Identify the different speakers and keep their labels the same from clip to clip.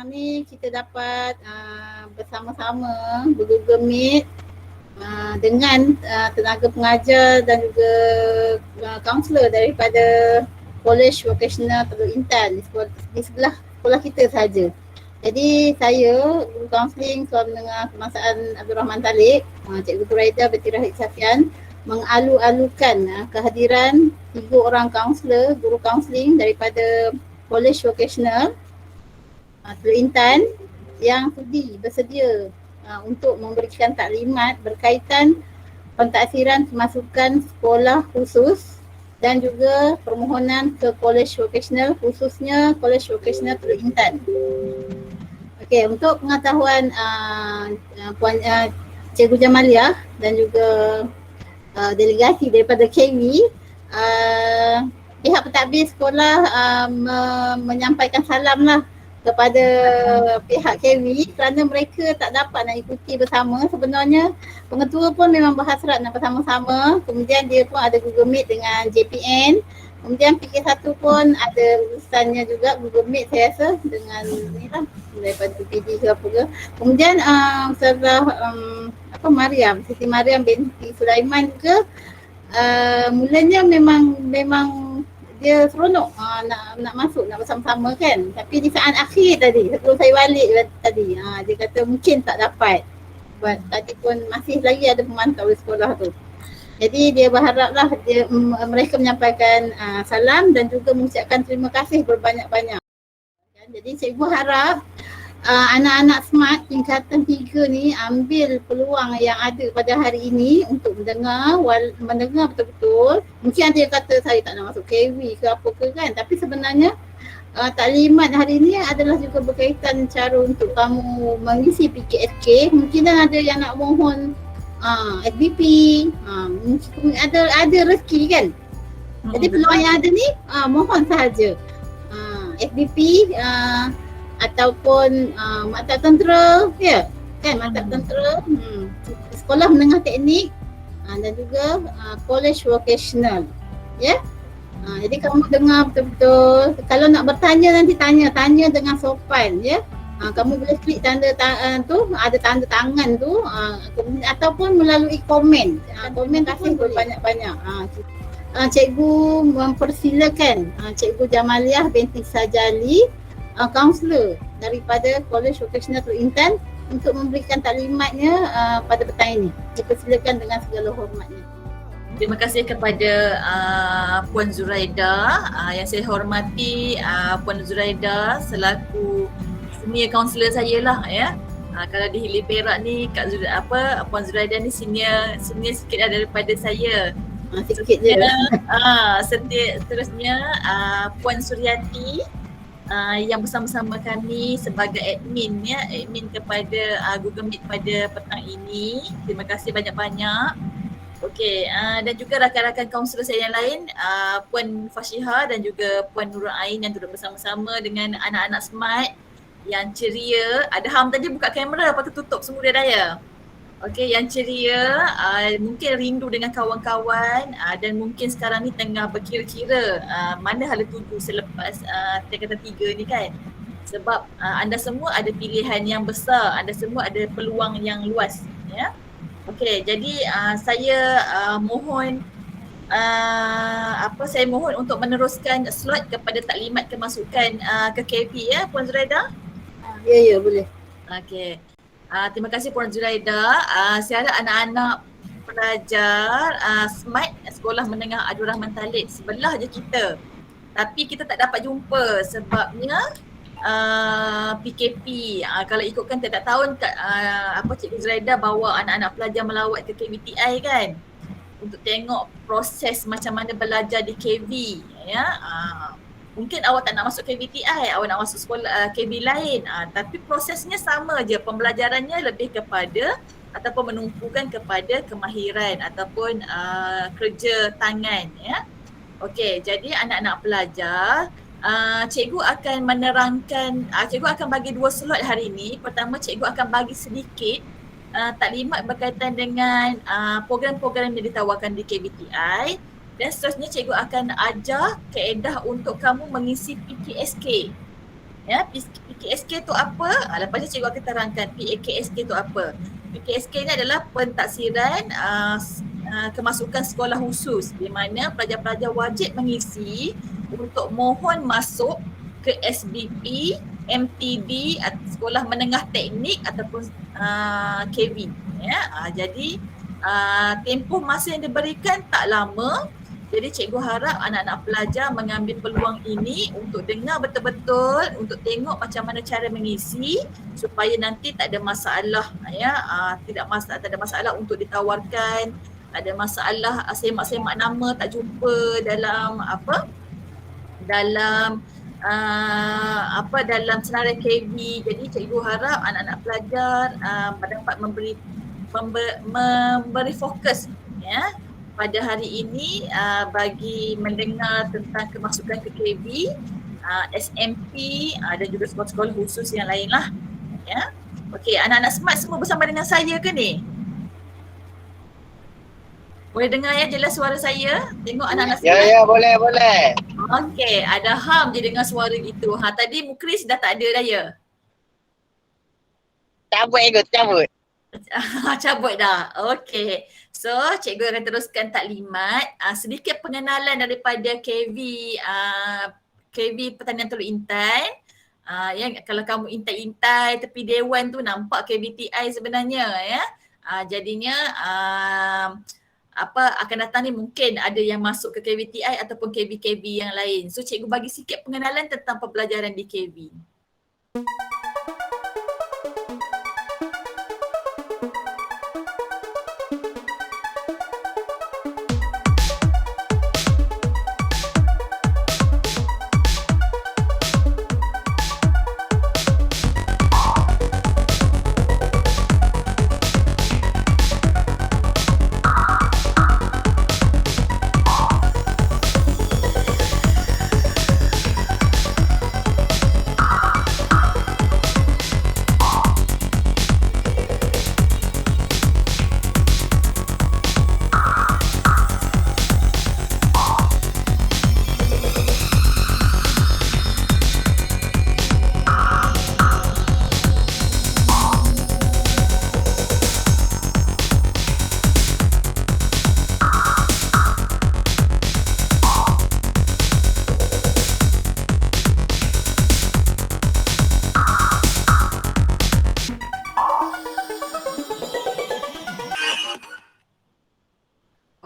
Speaker 1: sekarang ni kita dapat bersama-sama Google Meet dengan tenaga pengajar dan juga kaunselor daripada College Vocational Teluk Intan di sebelah sekolah kita sahaja. Jadi saya, guru kaunseling Sekolah Menengah Kebangsaan Abdul Rahman Talib, Cikgu Turaida binti Rahid Safian, mengalu-alukan kehadiran 3 orang kaunselor, guru kaunseling daripada College Vocational Teluk Intan yang bersedia untuk memberikan taklimat berkaitan pentaksiran kemasukan sekolah khusus dan juga permohonan ke College Vocational, khususnya College Vocational Teluk Intan. Okey, untuk pengetahuan Puan Cikgu Jamaliah dan juga delegasi daripada KV, pihak pentadbir sekolah menyampaikan salam lah kepada pihak KV kerana mereka tak dapat nak ikuti bersama. Sebenarnya pengetua pun memang berhasrat nak bersama-sama, kemudian dia pun ada Google Meet dengan JPN, kemudian PK1 pun ada urusannya juga Google Meet saya rasa dengan ni lah daripada PPD ke apa ke. Kemudian Ustazah Siti Mariam binti Sulaiman juga mulanya memang dia seronok nak masuk, nak bersama-sama kan. Tapi di saat akhir tadi, sebelum saya balik tadi, dia kata mungkin tak dapat. Sebab tadi pun masih lagi ada pemantau di sekolah tu. Jadi dia berharaplah mereka menyampaikan salam dan juga mengucapkan terima kasih berbanyak-banyak. Jadi cikgu harap anak-anak smart tingkatan 3 ni ambil peluang yang ada pada hari ini untuk mendengar betul-betul. Mungkin ada yang kata saya tak nak masuk KV ke apa ke kan, tapi sebenarnya taklimat hari ini adalah juga berkaitan cara untuk kamu mengisi PKSK. Mungkin ada yang nak mohon SBP, mungkin ada rezeki kan. Jadi peluang yang ada ni mohon sahaja SBP ataupun maktab tentera, ya kan, maktab tentera, sekolah menengah teknik dan juga college vocational, ya. Jadi kamu dengar betul-betul. Kalau nak bertanya nanti tanya dengan sopan, ya. Kamu boleh klik tanda tu, ada tanda tangan tu, ataupun melalui komen. Komen kasih berbanyak-banyak. Cikgu mempersilakan Cikgu Jamaliah binti Sajali, kaunselor daripada College Vocational Teluk Intan untuk memberikan taklimatnya pada petang ini. Dipersilakan dengan segala hormatnya.
Speaker 2: Terima kasih kepada Puan Zuraida. Yang saya hormati Puan Zuraida selaku senior kaunselor saya lah, ya. Kalau di Hilir Perak ni Puan Zuraida ni senior sikit lah daripada saya.
Speaker 1: Sikit je.
Speaker 2: Seterusnya Puan Suryati yang bersama-sama kami sebagai admin, ya, admin kepada Google Meet pada petang ini. Terima kasih banyak-banyak. Okey, dan juga rakan-rakan kaunselor saya yang lain, Puan Fashiha dan juga Puan Nurul Ain yang duduk bersama-sama dengan anak-anak smart yang ceria. Ada Ham tadi buka kamera pakai tutup semua dia daya. Okey, yang ceria, mungkin rindu dengan kawan-kawan dan mungkin sekarang ni tengah berkira-kira mana hala tuju selepas tingkatan 3 ni kan. Sebab anda semua ada pilihan yang besar, anda semua ada peluang yang luas, ya. Okey, jadi saya mohon saya mohon untuk meneruskan slot kepada taklimat kemasukan ke KP, ya Puan Zuraida.
Speaker 1: Ya boleh.
Speaker 2: Okey. Terima kasih Puan Zuraida. Saya harap anak-anak pelajar smart Sekolah Menengah Abdul Rahman Talib sebelah je kita. Tapi kita tak dapat jumpa sebabnya PKP. Kalau ikutkan tiap tahun Cikgu Zuraida bawa anak-anak pelajar melawat ke KVTI kan, untuk tengok proses macam mana belajar di KV, ya. Mungkin awak tak nak masuk KVTI, awak nak masuk sekolah KV lain, tapi prosesnya sama je, pembelajarannya lebih kepada ataupun menumpukan kepada kemahiran ataupun kerja tangan, ya. Okey, jadi anak-anak pelajar, cikgu akan menerangkan, cikgu akan bagi 2 slot hari ini. Pertama, cikgu akan bagi sedikit taklimat berkaitan dengan program-program yang ditawarkan di KVTI. Dan seterusnya cikgu akan ajar kaedah untuk kamu mengisi PKSK. Ya, PKSK tu apa? Lepas ni cikgu akan terangkan PKSK tu apa. PKSK ni adalah pentaksiran kemasukan sekolah khusus di mana pelajar-pelajar wajib mengisi untuk mohon masuk ke SBP, MTD, sekolah menengah teknik ataupun KV. Ya, jadi tempoh masa yang diberikan tak lama. Jadi cikgu harap anak-anak pelajar mengambil peluang ini untuk dengar betul-betul, untuk tengok macam mana cara mengisi supaya nanti tak ada masalah, ya. Tak ada masalah untuk ditawarkan, tak ada masalah semak-semak nama tak jumpa dalam dalam senarai KV. Jadi cikgu harap anak-anak pelajar dapat memberi fokus, ya, pada hari ini bagi mendengar tentang kemasukan ke KV, SMP dan juga sekolah-sekolah khusus yang lain lah, ya. Okey, anak-anak smart semua bersama dengan saya ke ni? Boleh dengar ya jelas suara saya? Tengok anak-anak smart.
Speaker 3: Ya, boleh.
Speaker 2: Okey, ada Ham je dengar suara gitu. Tadi Mukris dah tak ada dah ya?
Speaker 3: Cabut.
Speaker 2: Cabut dah. Okey. So, cikgu akan teruskan taklimat. Sedikit pengenalan daripada KV Pertanian Teluk Intan. Kalau kamu intai-intai tepi dewan tu nampak KVTI sebenarnya, ya. Jadinya akan datang ni mungkin ada yang masuk ke KVTI ataupun KV-KV yang lain. So, cikgu bagi sikit pengenalan tentang pembelajaran di KV.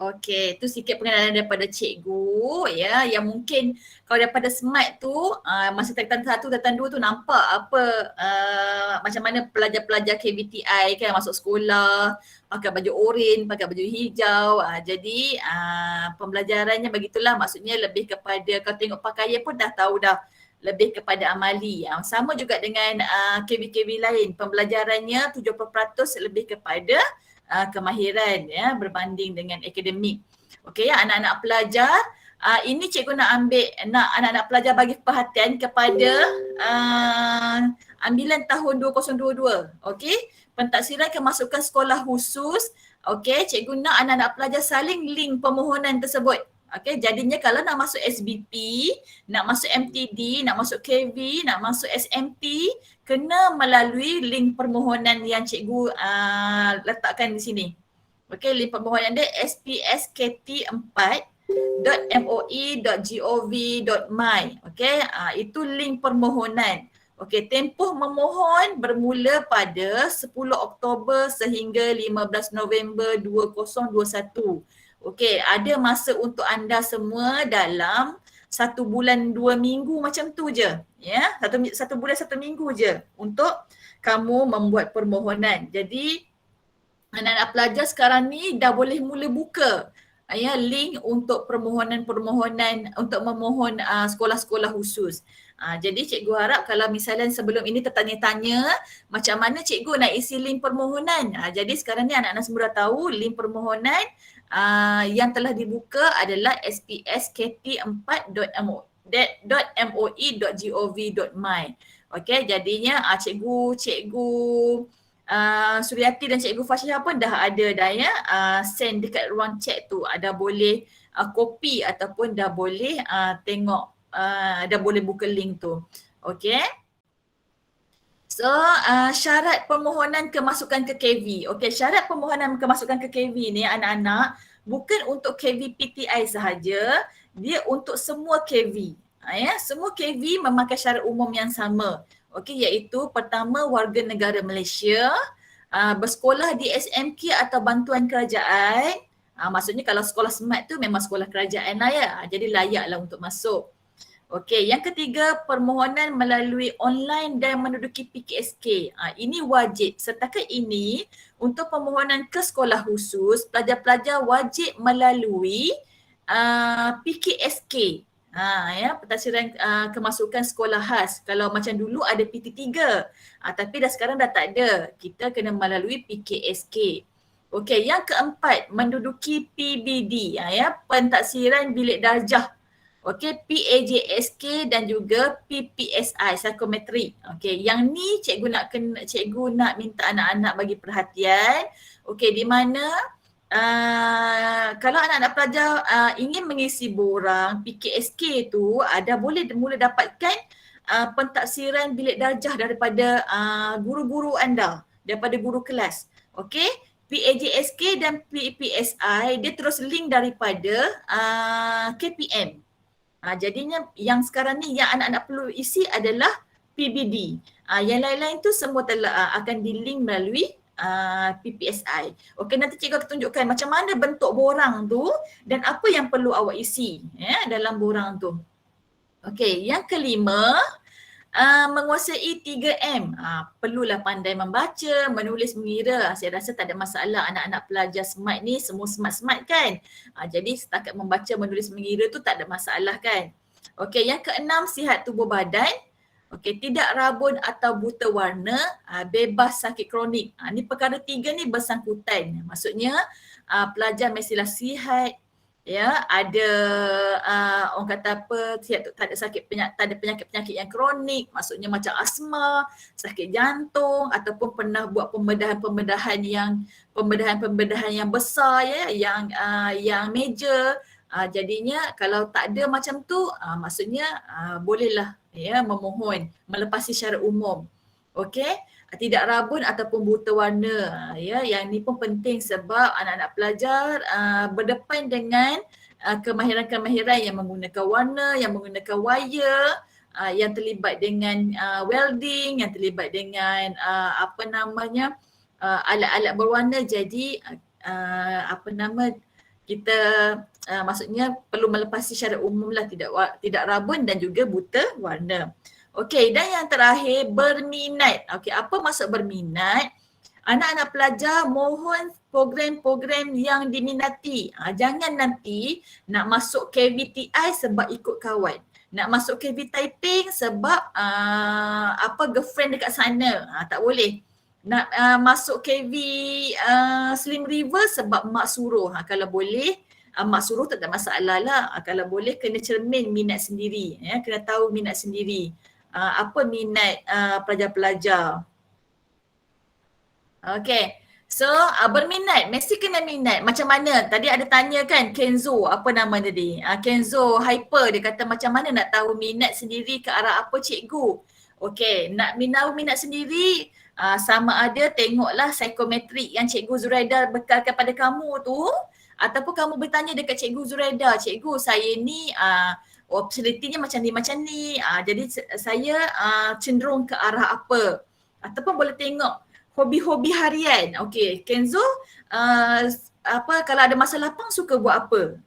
Speaker 2: Okey, tu sikit pengenalan daripada cikgu, ya, yang mungkin kalau daripada smart tu masa tingkatan 1, tingkatan 2 tu nampak macam mana pelajar-pelajar KVTI kan masuk sekolah pakai baju oranye, pakai baju hijau. Jadi pembelajarannya begitulah, maksudnya lebih kepada kalau tengok pakaian pun dah tahu dah lebih kepada amali. Sama juga dengan KV-KV lain, pembelajarannya 70% lebih kepada kemahiran, ya, berbanding dengan akademik. Okey, anak-anak pelajar, ini cikgu nak anak-anak pelajar bagi perhatian kepada ambilan tahun 2022. Okey, pentaksiran kemasukan sekolah khusus. Okey, cikgu nak anak-anak pelajar saling link permohonan tersebut. Okey, jadinya kalau nak masuk SBP, nak masuk MTD, nak masuk KV, nak masuk SMP, kena melalui link permohonan yang cikgu letakkan di sini. Okey, link permohonan dia spskt4.moi.gov.my. Okey, itu link permohonan. Okey, tempoh memohon bermula pada 10 Oktober sehingga 15 November 2021. Okey, ada masa untuk anda semua dalam 1 bulan 2 minggu macam tu je, ya. Satu bulan 1 minggu je untuk kamu membuat permohonan. Jadi anak-anak pelajar sekarang ni dah boleh mula buka, ya, link untuk permohonan untuk memohon sekolah-sekolah khusus. Jadi cikgu harap kalau misalnya sebelum ini tertanya-tanya macam mana cikgu nak isi link permohonan. Jadi sekarang ni anak-anak semua dah tahu link permohonan yang telah dibuka adalah spskt4.moi.gov.my. Okey, jadinya cikgu Suryati dan cikgu Fashiha pun dah ada dah, ya, send dekat ruang chat tu, ada boleh copy ataupun dah boleh tengok, dah boleh buka link tu. Okey. So, syarat permohonan kemasukan ke KV. Okey, syarat permohonan kemasukan ke KV ni anak-anak bukan untuk KV PTI sahaja, dia untuk semua KV. Ya, semua KV memakai syarat umum yang sama. Okey, iaitu pertama warga negara Malaysia, bersekolah di SMK atau bantuan kerajaan. Maksudnya kalau sekolah SMART tu memang sekolah kerajaan lah ya. Jadi layaklah untuk masuk. Okey, yang ketiga permohonan melalui online dan menduduki PKSK. Ini wajib. Setakat ini untuk permohonan ke sekolah khusus, pelajar-pelajar wajib melalui PKSK. Ya, pentadbiran kemasukan sekolah khas. Kalau macam dulu ada PT3, tapi sekarang dah tak ada. Kita kena melalui PKSK. Okey, yang keempat menduduki PBD, ya, pentadbiran bilik darjah. Okey, PAJSK dan juga PPSI, psikometrik. Okey, yang ni cikgu nak minta anak-anak bagi perhatian. Okey, di mana kalau anak-anak pelajar ingin mengisi borang PKSK tu, boleh mula dapatkan pentadbiran bilik darjah daripada guru-guru anda, daripada guru kelas. Okey, PAJSK dan PPSI dia terus link daripada KPM. Jadinya yang sekarang ni yang anak-anak perlu isi adalah PBD. Yang lain-lain tu semua akan di-link melalui PPSI. Okey, nanti cikgu akan tunjukkan macam mana bentuk borang tu dan apa yang perlu awak isi dalam borang tu. Okey, yang kelima, menguasai 3M. Perlulah pandai membaca, menulis, mengira. Saya rasa tak ada masalah anak-anak pelajar SMART ni semua smart-smart kan. Jadi setakat membaca, menulis, mengira tu tak ada masalah kan. Okey, yang keenam, sihat tubuh badan. Okey, tidak rabun atau buta warna, bebas sakit kronik. Ni perkara tiga ni bersangkutan. Maksudnya pelajar mestilah sihat, ya, ada orang kata apa, sihat, tak ada penyakit-penyakit yang kronik, maksudnya macam asma, sakit jantung ataupun pernah buat pembedahan yang besar ya, yang major. Jadinya kalau tak ada macam tu, maksudnya bolehlah ya memohon melepasi syarat umum. Okey, tidak rabun ataupun buta warna. Ya, yang ni pun penting sebab anak-anak pelajar berdepan dengan kemahiran-kemahiran yang menggunakan warna, yang menggunakan wire, yang terlibat dengan welding, yang terlibat dengan alat-alat berwarna. Jadi kita maksudnya perlu melepasi syarat umum lah, tidak rabun dan juga buta warna. Okey, dan yang terakhir berminat. Okey, apa maksud berminat? Anak-anak pelajar mohon program-program yang diminati. Jangan nanti nak masuk KVTI sebab ikut kawan. Nak masuk KV Taiping sebab girlfriend dekat sana. Tak boleh. Nak masuk KV Slim River sebab mak suruh. Kalau boleh mak suruh tak ada masalah lah. Kalau boleh kena cermin minat sendiri. Ya, kena tahu minat sendiri. Apa minat pelajar-pelajar. Okay, so berminat, mesti kena minat. Macam mana? Tadi ada tanya kan Kenzo, apa nama tadi? Kenzo Hyper, dia kata macam mana nak tahu minat sendiri ke arah apa cikgu? Okay, nak tahu minat sendiri, sama ada tengoklah psikometrik yang Cikgu Zuraida bekalkan pada kamu tu, ataupun kamu bertanya dekat Cikgu Zuraida, cikgu saya ni personalitinya macam ni, jadi saya cenderung ke arah apa, ataupun boleh tengok hobi-hobi harian. Okey, Kenzo kalau ada masa lapang suka buat apa?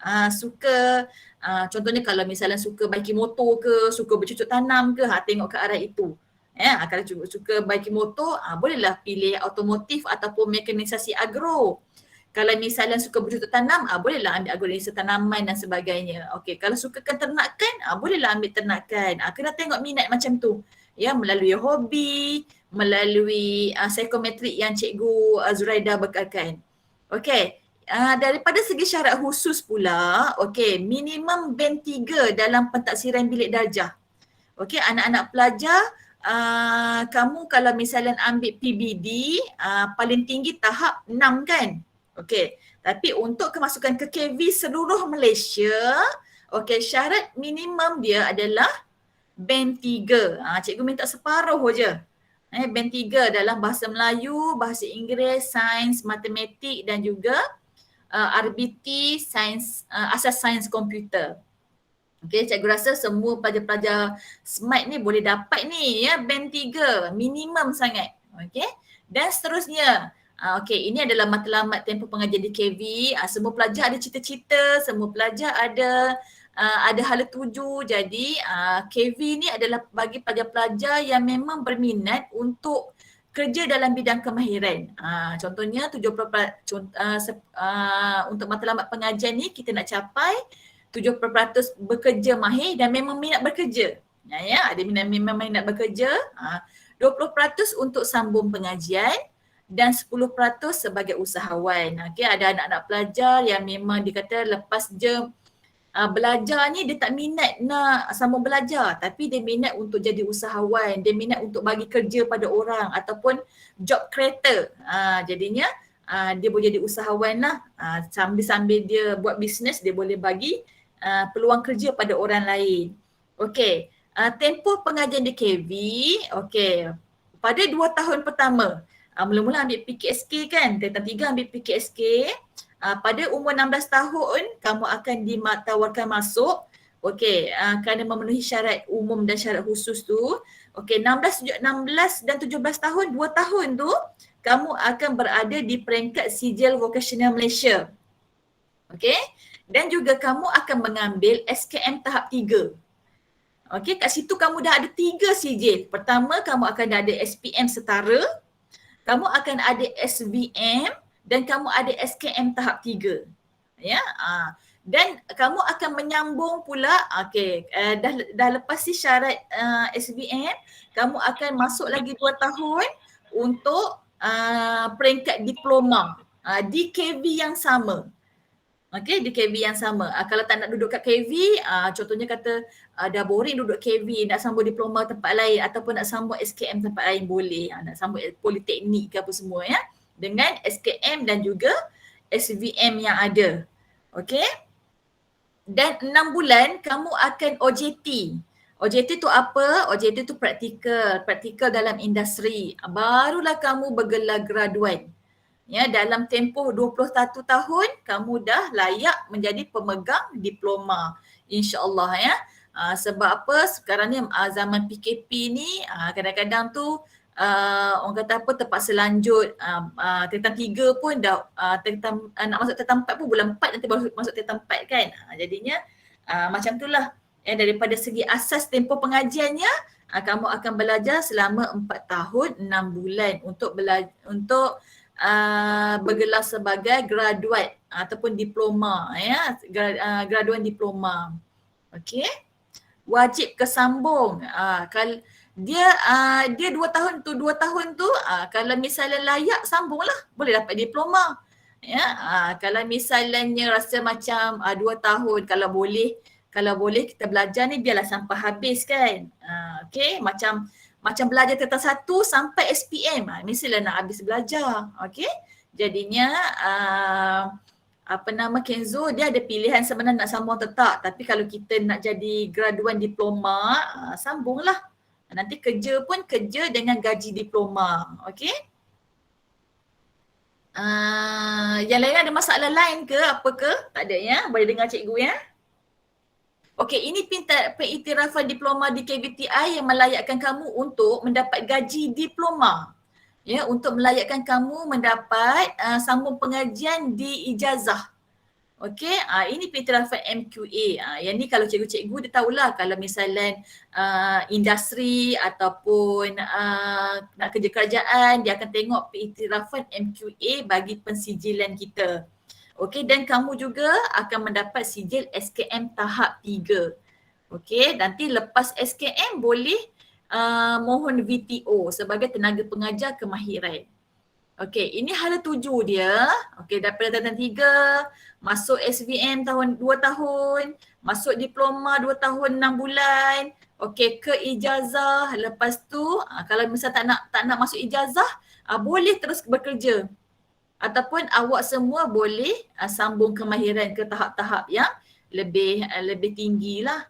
Speaker 2: Contohnya kalau misalnya suka baiki motor ke, suka bercucuk tanam ke, tengok ke arah itu. Kalau suka baiki motor, bolehlah pilih automotif ataupun mekanisasi agro. Kalau misalnya suka bercocok tanam, bolehlah ambil agronisasi tanaman dan sebagainya. Okey, kalau suka ternakan, bolehlah ambil ternakan. Kena tengok minat macam tu. Ya, melalui hobi, melalui psikometrik yang Cikgu Zuraida bekalkan. Okey, daripada segi syarat khusus pula, okey, minimum band 3 dalam pentadbiran bilik darjah. Okey, anak-anak pelajar, kamu kalau misalnya ambil PBD, paling tinggi tahap 6 kan? Okey, tapi untuk kemasukan ke KV seluruh Malaysia, okey, syarat minimum dia adalah band 3. Cikgu minta separuh je. Band 3 dalam bahasa Melayu, bahasa Inggeris, sains, matematik dan juga RBT, sains, asas sains komputer. Okey, cikgu rasa semua pelajar-pelajar SMART ni boleh dapat ni ya, band 3, minimum sangat. Okey. Dan seterusnya. Okey, ini adalah matlamat tempoh pengajian di KV. Semua pelajar ada cita-cita, semua pelajar ada hala tuju. Jadi KV ni adalah bagi pelajar-pelajar yang memang berminat untuk kerja dalam bidang kemahiran. Contohnya 70% untuk matlamat pengajian ni kita nak capai 70% bekerja mahir dan memang minat bekerja. Ya, ada memang minat bekerja. 20% untuk sambung pengajian dan 10% sebagai usahawan. Okey, ada anak-anak pelajar yang memang dikata lepas je belajar ni dia tak minat nak sambung belajar, tapi dia minat untuk jadi usahawan, dia minat untuk bagi kerja pada orang ataupun job creator. Jadinya dia boleh jadi usahawan lah. Sambil-sambil dia buat bisnes, dia boleh bagi peluang kerja pada orang lain. Okey, tempoh pengajian di KV, okey, pada 2 tahun pertama, mula-mula ambil PKSK kan, tingkatan 3 ambil PKSK, pada umur 16 tahun kamu akan ditawarkan masuk, okey, kerana memenuhi syarat umum dan syarat khusus tu. Okey, 16 dan 17 tahun, 2 tahun tu kamu akan berada di peringkat sijil vokasional Malaysia. Okey, dan juga kamu akan mengambil SKM tahap 3. Okey, kat situ kamu dah ada 3 sijil. Pertama, kamu akan ada SPM setara, kamu akan ada SVM dan kamu ada SKM tahap 3. Ya, dan kamu akan menyambung pula, okey, dah lepas si syarat SVM, kamu akan masuk lagi 2 tahun untuk peringkat diploma di KV yang sama. Okey, di KV yang sama. Kalau tak nak duduk kat KV, contohnya kata dah boring duduk KV, nak sambung diploma tempat lain ataupun nak sambung SKM tempat lain boleh. Nak sambung politeknik ke apa semua ya. Dengan SKM dan juga SVM yang ada. Okey. Dan 6 bulan kamu akan OJT. OJT tu apa? OJT tu praktikal dalam industri. Barulah kamu bergelar graduan. Ya, dalam tempoh 21 tahun kamu dah layak menjadi pemegang diploma, insya-Allah ya. Sebab apa? Sekarang ni zaman PKP ni kadang-kadang tu orang kata apa, terpaksa lanjut tingkatan 3 pun dah nak masuk tingkatan 4 pun bulan 4 nanti baru masuk tingkatan 4 kan. Jadinya macam itulah. Daripada segi asas tempoh pengajiannya, kamu akan belajar selama 4 tahun 6 bulan untuk bergelar sebagai graduate ataupun diploma ya, graduan diploma. Okey. Wajib kesambung. Kalau dia 2 tahun tu kalau misalnya layak sambunglah, boleh dapat diploma. Ya, kalau misalnya rasa macam 2 tahun kalau boleh kita belajar ni biarlah sampai habis kan. Okey, macam belajar tingkatan 1 sampai SPM, mestilah nak habis belajar. Okey. Jadinya Kenzo dia ada pilihan sebenarnya nak sambung atau tak, tapi kalau kita nak jadi graduan diploma, sambunglah. Nanti kerja pun kerja dengan gaji diploma. Okey. Yang lain ada masalah lain ke apa ke? Tak ada ya? Boleh dengar cikgu ya? Okey, ini pengiktirafan diploma di KVTI yang melayakkan kamu untuk mendapat gaji diploma. Ya, untuk melayakkan kamu mendapat sambung pengajian di ijazah. Okey, ini pengiktirafan MQA. Yang ni kalau cikgu-cikgu dia tahulah kalau misalnya industri ataupun nak kerja kerajaan, dia akan tengok pengiktirafan MQA bagi pensijilan kita. Okey, dan kamu juga akan mendapat sijil SKM tahap 3. Okey, nanti lepas SKM boleh mohon VTO sebagai tenaga pengajar kemahiran. Okey, ini hala tuju dia. Okey, daripada tingkatan 3, masuk SVM 2 tahun, masuk diploma 2 tahun 6 bulan. Okey, ke ijazah. Lepas tu kalau misalnya tak nak masuk ijazah, boleh terus bekerja. Ataupun awak semua boleh sambung kemahiran ke tahap-tahap yang lebih tinggi lah.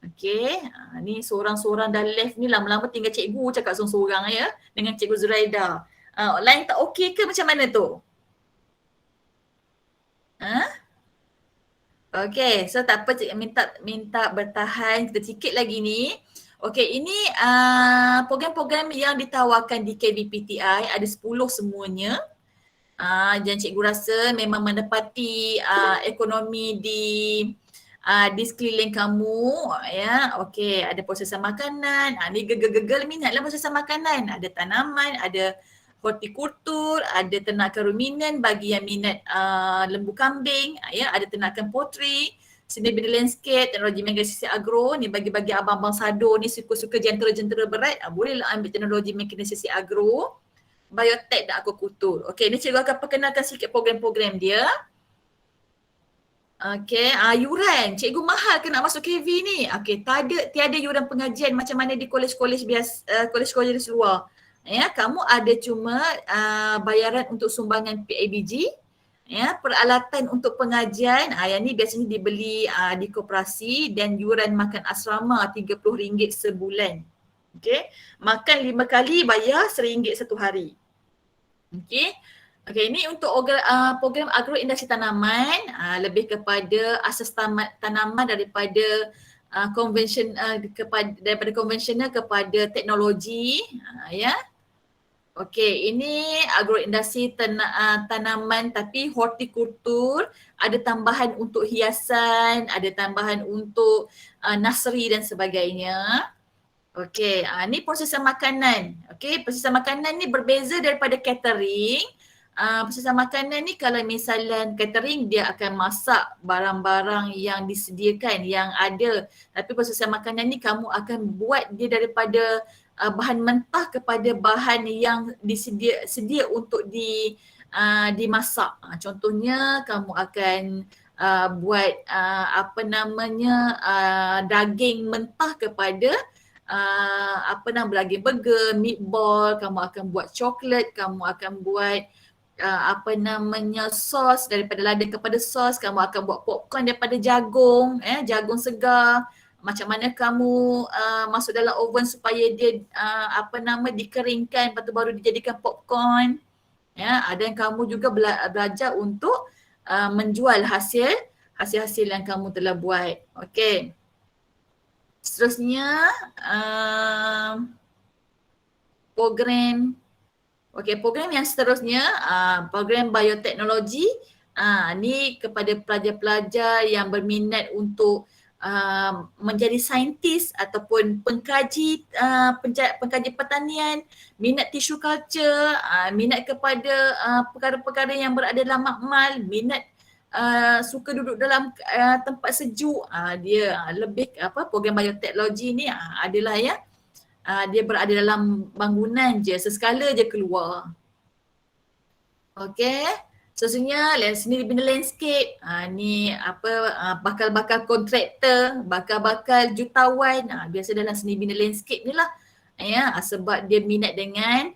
Speaker 2: Okey, ni seorang-seorang dah live ni lama-lama tinggal cikgu cakap seorang-seorang ya dengan Cikgu Zuraida. Line tak okey ke macam mana tu? Okey, so tak apa cikgu minta bertahan kita sikit lagi ni. Okey, ini program-program yang ditawarkan di KBPTI ada 10 semuanya. Dan cikgu rasa memang menepati ekonomi di sekeliling kamu ya. Okey, ada prosesan makanan. Ni gegel-gegel minatlah prosesan makanan. Ada tanaman, ada hortikultur, ada ternakan ruminan bagi yang minat lembu kambing, ya, ada ternakan potri, seni bina landscape, teknologi mekanisasi agro. Ni bagi-bagi abang-abang sado ni suka-suka jentera-jentera berat, bolehlah ambil teknologi mekanisasi agro, biotek dan aquacultur. Okey, ni cikgu akan perkenalkan sikit program-program dia. Okey, yuran. Cikgu mahal ke nak masuk KV ni? Okey, tiada yuran pengajian macam mana di kolej-kolej biasa, kolej-kolej luar. Ya, kamu ada cuma bayaran untuk sumbangan PABG, ya, peralatan untuk pengajian, yang ni biasanya dibeli di koperasi, dan yuran makan asrama RM30 sebulan. Okey, makan 5 kali bayar RM1 satu hari. Okey. Okey, ini untuk program agroindustri tanaman, lebih kepada asas tanaman daripada daripada konvensional kepada teknologi, ya. Okey, ini agroindustri tanaman tapi hortikultur, ada tambahan untuk hiasan, ada tambahan untuk nursery dan sebagainya. Okey, ni prosesan makanan. Okey, prosesan makanan ni berbeza daripada catering. Prosesan makanan ni kalau misalnya catering dia akan masak barang-barang yang disediakan, yang ada. Tapi prosesan makanan ni kamu akan buat dia daripada bahan mentah kepada bahan yang sedia untuk dimasak. Contohnya kamu akan buat daging mentah kepada daging burger, meatball, kamu akan buat coklat, kamu akan buat sos daripada lada kepada sos, kamu akan buat popcorn daripada jagung, jagung segar. Macam mana kamu masuk dalam oven supaya dia dikeringkan, lepas tu baru dijadikan popcorn. Ya, ada yang kamu juga belajar untuk menjual hasil-hasil yang kamu telah buat. Okey. Seterusnya program yang seterusnya, program bioteknologi. Ni kepada pelajar-pelajar yang berminat untuk menjadi saintis ataupun pengkaji pertanian, minat tissue culture, minat kepada perkara-perkara yang berada dalam makmal, minat suka duduk dalam tempat sejuk, dia lebih program bioteknologi ni adalah ya, dia berada dalam bangunan je, sesekala je keluar. Okey, seterusnya seni bina landscape. Ni bakal-bakal kontraktor, bakal-bakal jutawan, biasa dalam seni bina landscape ni lah. Ya, sebab dia minat dengan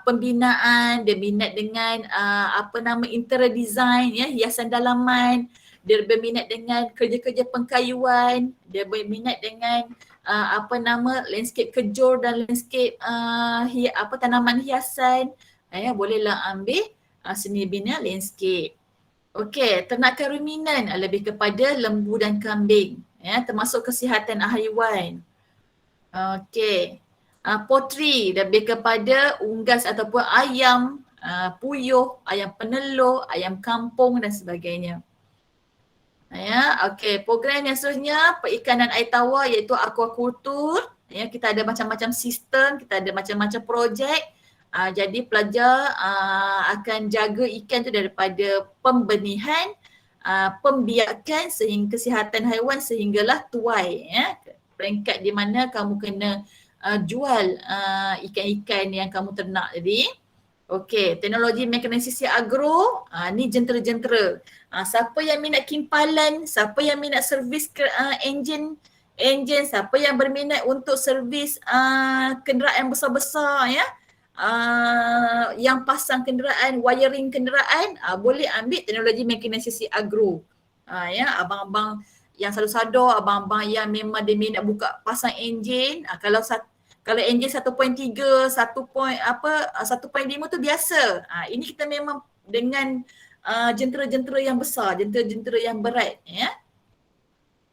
Speaker 2: pembinaan, dia minat dengan interior design, ya, hiasan dalaman, dia berminat dengan kerja-kerja pengkayuan, dia berminat dengan landscape kejur dan landscape tanaman hiasan. Ya, bolehlah ambil seni bina landscape. Okey, ternakan ruminan lebih kepada lembu dan kambing, ya, termasuk kesihatan haiwan. Okey. Potri lebih kepada unggas ataupun ayam, puyuh, ayam penelur, ayam kampung dan sebagainya. Ya, okey. Program yang seterusnya perikanan air tawar iaitu aquacultur. Ya, kita ada macam-macam sistem, kita ada macam-macam projek. Jadi pelajar akan jaga ikan tu daripada pembenihan, pembiakan sehingga kesihatan haiwan sehinggalah tuai, ya. Peringkat di mana kamu kena jual ikan-ikan yang kamu ternak tadi. Okey, teknologi mekanisasi agro, ni jentera-jentera. Siapa yang minat kimpalan, siapa yang minat servis enjin, siapa yang berminat untuk servis kenderaan besar-besar, ya, yang pasang kenderaan, wiring kenderaan, boleh ambil teknologi mekanisasi agro. Ya, abang-abang yang sado-sado, abang-abang yang memang dia minat buka pasang enjin, kalau enjin 1.3, 1.5 tu biasa. Ini kita memang dengan jentera-jentera yang besar, jentera-jentera yang berat ya.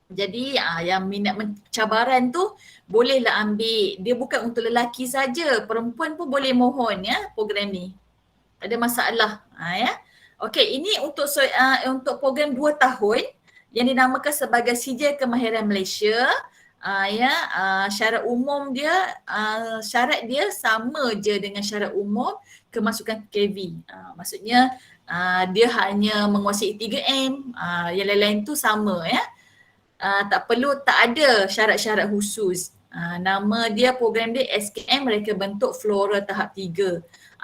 Speaker 2: Jadi yang minat cabaran tu bolehlah ambil. Dia bukan untuk lelaki saja, perempuan pun boleh mohon ya program ni. Tak ada masalah ya. Okey, ini untuk program 2 tahun yang dinamakan sebagai Sijil Kemahiran Malaysia. Syarat umum dia, syarat dia sama je dengan syarat umum kemasukan KV. Maksudnya dia hanya menguasai 3M, yang lain-lain tu sama ya. Tak ada syarat-syarat khusus. Nama dia, program dia SKM Reka Bentuk Flora tahap 3.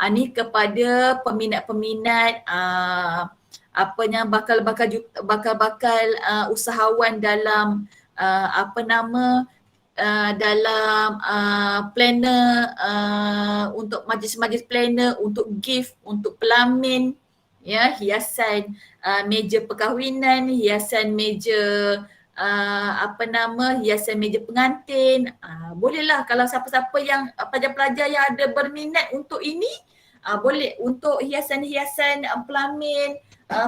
Speaker 2: Ni kepada peminat-peminat bakal usahawan dalam dalam planner, untuk majlis-majlis planner, untuk gift, untuk pelamin, ya, hiasan meja perkahwinan, hiasan meja hiasan meja pengantin. Bolehlah kalau siapa-siapa yang pelajar-pelajar yang ada berminat untuk ini, boleh untuk hiasan-hiasan pelamin,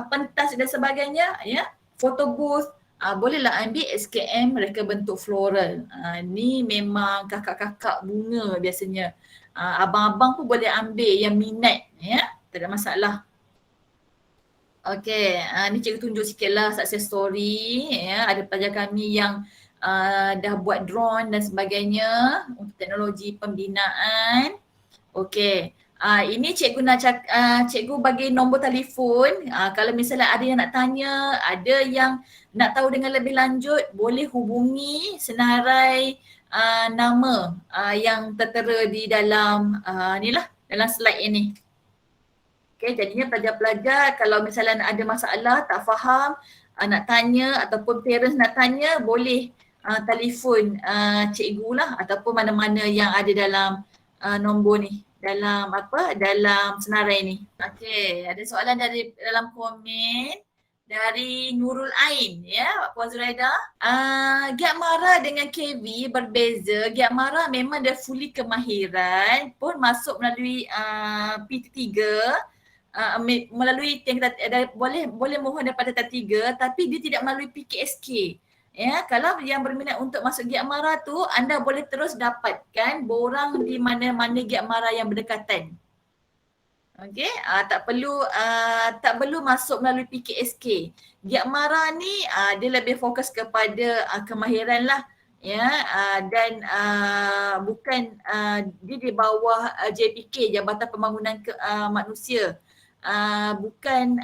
Speaker 2: pentas dan sebagainya ya, photo booth, bolehlah ambil SKM Reka Bentuk Floral. Ni memang kakak-kakak bunga biasanya. Abang-abang pun boleh ambil yang minat ya, tak ada masalah. Okey, ni cikgu tunjuk sikitlah success story ya. Ada pelajar kami yang dah buat drone dan sebagainya untuk teknologi pembinaan. Okey, ini cikgu cikgu bagi nombor telefon. Kalau misalnya ada yang nak tanya, ada yang nak tahu dengan lebih lanjut, boleh hubungi senarai nama yang tertera di dalam dalam slide ini. Okay, jadinya pelajar-pelajar kalau misalnya ada masalah, tak faham, nak tanya ataupun parents nak tanya, boleh telefon cikgu lah ataupun mana-mana yang ada dalam nombor ni, dalam senarai ni. Okay, ada soalan dari dalam komen dari Nurul Ain ya, Puan Zuraida. Giat Mara dengan KV berbeza. Giat Mara memang dah fully kemahiran pun masuk melalui PT3. Melalui boleh mohon daripada tingkat 3 tapi dia tidak melalui PKSK. Ya, kalau yang berminat untuk masuk Giat Mara tu, anda boleh terus dapatkan borang di mana-mana Giat Mara yang berdekatan. Okey, tak perlu masuk melalui PKSK. Giat Mara ni dia lebih fokus kepada kemahiran lah ya, dan bukan dia di bawah JPK, Jabatan Pembangunan Manusia. Bukan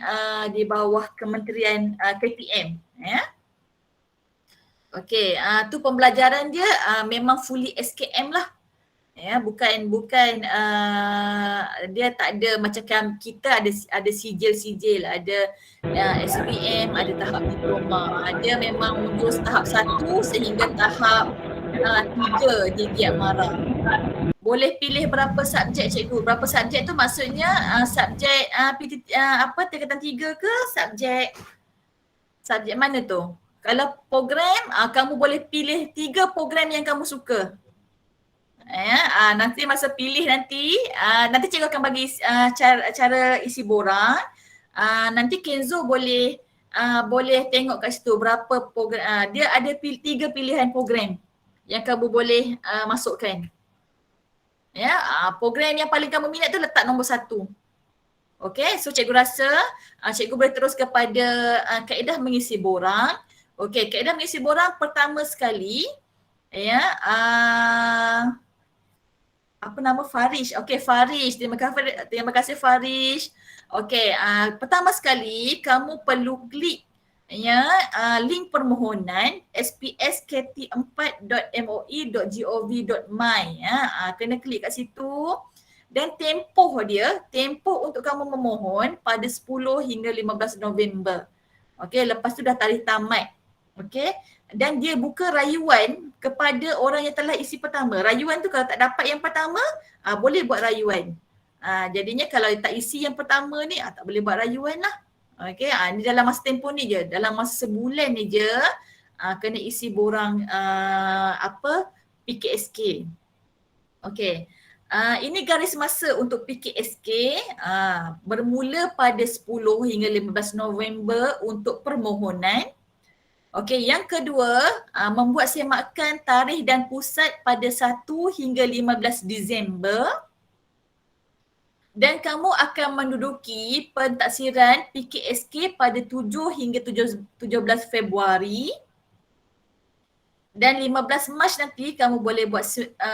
Speaker 2: di bawah Kementerian KPM ya. Okey, tu pembelajaran dia memang fully SKM lah. Ya, bukan dia tak ada macam kita ada sijil-sijil, ada SPM, ada tahap diploma. Dia memang terus tahap 1 sehingga tahap 3 di Giat Mara. Boleh pilih berapa subjek cikgu? Berapa subjek tu maksudnya subjek tingkatan 3 ke subjek mana tu? Kalau program kamu boleh pilih 3 program yang kamu suka. Ya, nanti masa pilih nanti cikgu akan bagi cara isi borang. Nanti Kenzo boleh tengok kat situ berapa program. Dia ada 3 pilihan program yang kamu boleh masukkan. Ya, program yang paling kamu minat tu letak nombor 1. Okey, so cikgu rasa cikgu boleh terus kepada kaedah mengisi borang. Okey, kaedah mengisi borang pertama sekali ya, apa nama Farish. Okey, Farish. Terima kasih Farish. Okey, pertama sekali kamu perlu klik ya link permohonan spskt4.moi.gov.my ya. Kena klik kat situ dan tempoh untuk kamu memohon pada 10 hingga 15 November. Okey, lepas tu dah tarikh tamat. Okey, dan dia buka rayuan kepada orang yang telah isi pertama. Rayuan tu kalau tak dapat yang pertama, boleh buat rayuan. Jadinya kalau tak isi yang pertama ni, tak boleh buat rayuan lah. Okey, ni dalam masa tempoh ni je, dalam masa sebulan ni je kena isi borang PKSK. Okey. Ini garis masa untuk PKSK bermula pada 10 hingga 15 November untuk permohonan. Okey, yang kedua, membuat semakan tarikh dan pusat pada 1 hingga 15 Disember. Dan kamu akan menduduki pentaksiran PKSK pada 7 hingga 17 Februari. Dan 15 Mac nanti kamu boleh buat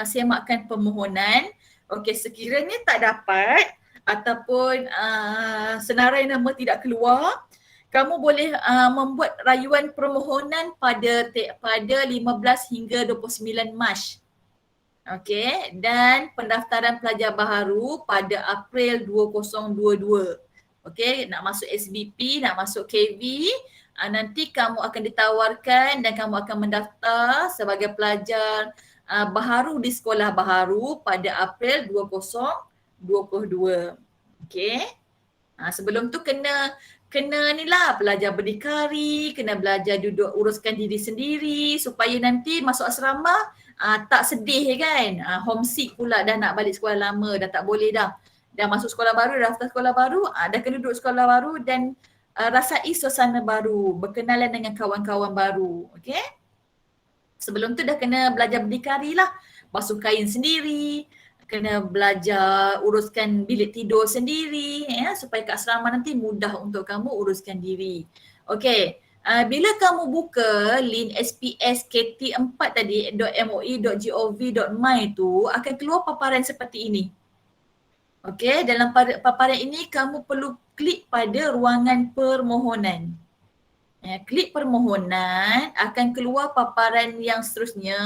Speaker 2: semakan permohonan. Okey, sekiranya tak dapat ataupun senarai nama tidak keluar, kamu boleh membuat rayuan permohonan pada 15 hingga 29 Mac. Okey, dan pendaftaran pelajar baharu pada April 2022. Okey, nak masuk SBP, nak masuk KV, nanti kamu akan ditawarkan dan kamu akan mendaftar sebagai pelajar baharu di sekolah baharu pada April 2022. Okey. Sebelum tu kena ni lah, belajar berdikari, kena belajar duduk uruskan diri sendiri supaya nanti masuk asrama tak sedih kan. Homesick pula dah nak balik sekolah lama, dah tak boleh dah. Dah masuk sekolah baru, dah daftar sekolah baru, dah kena duduk sekolah baru dan rasai suasana baru, berkenalan dengan kawan-kawan baru. Okay? Sebelum tu dah kena belajar berdikari lah, basuh kain sendiri, kena belajar uruskan bilik tidur sendiri supaya kat asrama nanti mudah untuk kamu uruskan diri. Okay. Bila kamu buka link SPS KT4 tadi .moi.gov.my tu akan keluar paparan seperti ini. Okey, dalam paparan ini kamu perlu klik pada ruangan permohonan. Klik permohonan, akan keluar paparan yang seterusnya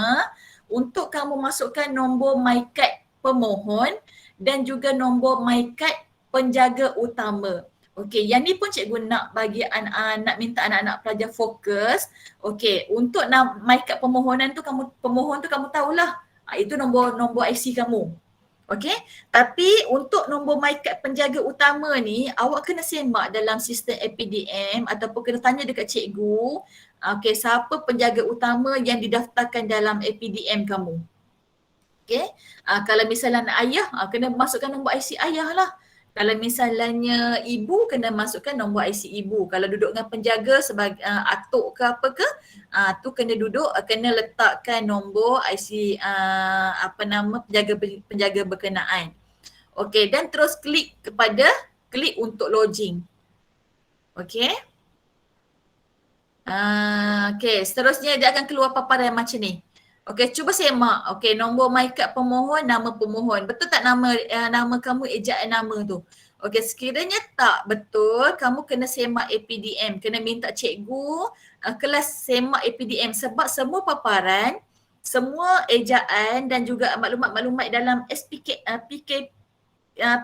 Speaker 2: untuk kamu masukkan nombor MyCard pemohon dan juga nombor MyCard penjaga utama. Okey, yang ni pun cikgu nak bagi nak minta anak-anak pelajar fokus. Okey, untuk MyCard permohonan tu pemohon tu kamu tahulah. Itu nombor IC kamu. Okey, tapi untuk nombor MyCard penjaga utama ni awak kena semak dalam sistem APDM ataupun kena tanya dekat cikgu. Okey, siapa penjaga utama yang didaftarkan dalam APDM kamu. Okey, kalau misalnya ayah kena masukkan nombor IC ayah lah. Kalau misalnya ibu kena masukkan nombor IC ibu. Kalau duduk dengan penjaga sebagai atuk ke apa ke, tu kena letakkan nombor IC penjaga berkenaan. Okey, dan terus klik untuk login. Okey. Okey, seterusnya dia akan keluar paparan macam ni. Okey, cuba semak. Okey, nombor MyCard pemohon, nama pemohon. Betul tak nama kamu, ejaan nama tu? Okey, sekiranya tak betul, kamu kena semak APDM. Kena minta cikgu kelas semak APDM sebab semua paparan, semua ejaan dan juga maklumat-maklumat dalam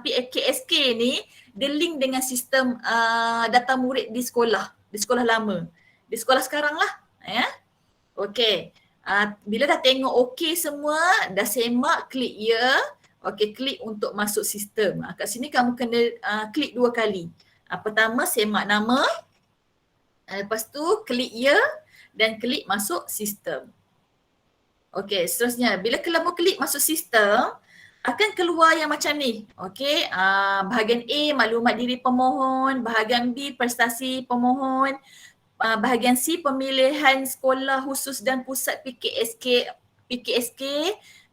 Speaker 2: PKSK ni dia link dengan sistem data murid di sekolah lama. Di sekolah sekarang lah. Okey. Bila dah tengok okey semua, dah semak, klik ya. Okey, klik untuk masuk sistem. Kat sini kamu kena klik 2 kali. Pertama semak nama, lepas tu klik ya dan klik masuk sistem. Okey, seterusnya bila kamu klik masuk sistem, akan keluar yang macam ni. Okey, bahagian A maklumat diri pemohon, bahagian B prestasi pemohon, bahagian C pemilihan sekolah khusus dan pusat PKSK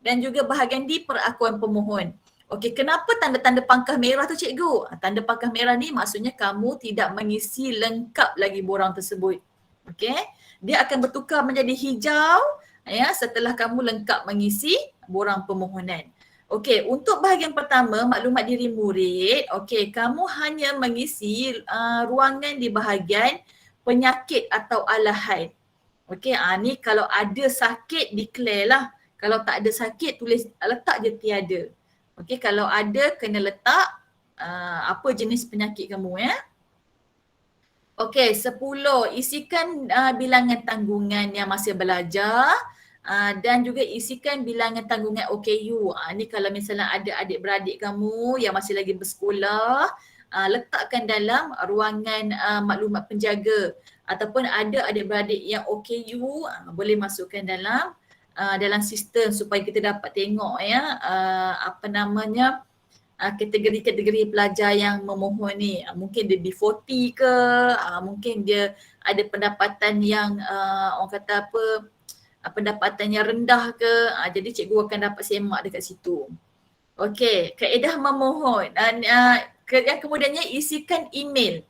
Speaker 2: dan juga bahagian D perakuan pemohon. Okey, kenapa tanda-tanda pangkah merah tu cikgu? Tanda pangkah merah ni maksudnya kamu tidak mengisi lengkap lagi borang tersebut. Okey, dia akan bertukar menjadi hijau setelah kamu lengkap mengisi borang permohonan. Okey, untuk bahagian pertama maklumat diri murid, okey, kamu hanya mengisi ruangan di bahagian penyakit atau alahan. Okey, ni kalau ada sakit declare lah. Kalau tak ada sakit letak je tiada. Okey, kalau ada kena letak apa jenis penyakit kamu Okey, 10 isikan bilangan tanggungan yang masih belajar dan juga isikan bilangan tanggungan OKU. Ni kalau misalnya ada adik-beradik kamu yang masih lagi bersekolah, letakkan dalam ruangan maklumat penjaga ataupun ada adik-beradik yang OKU, boleh masukkan dalam sistem supaya kita dapat tengok ya apa namanya kategori-kategori pelajar yang memohon ni. Mungkin dia B40 ke, mungkin dia ada pendapatan yang orang kata apa, pendapatan yang rendah ke, jadi cikgu akan dapat semak dekat situ. Okey, kaedah memohon dan yang kemudiannya isikan email.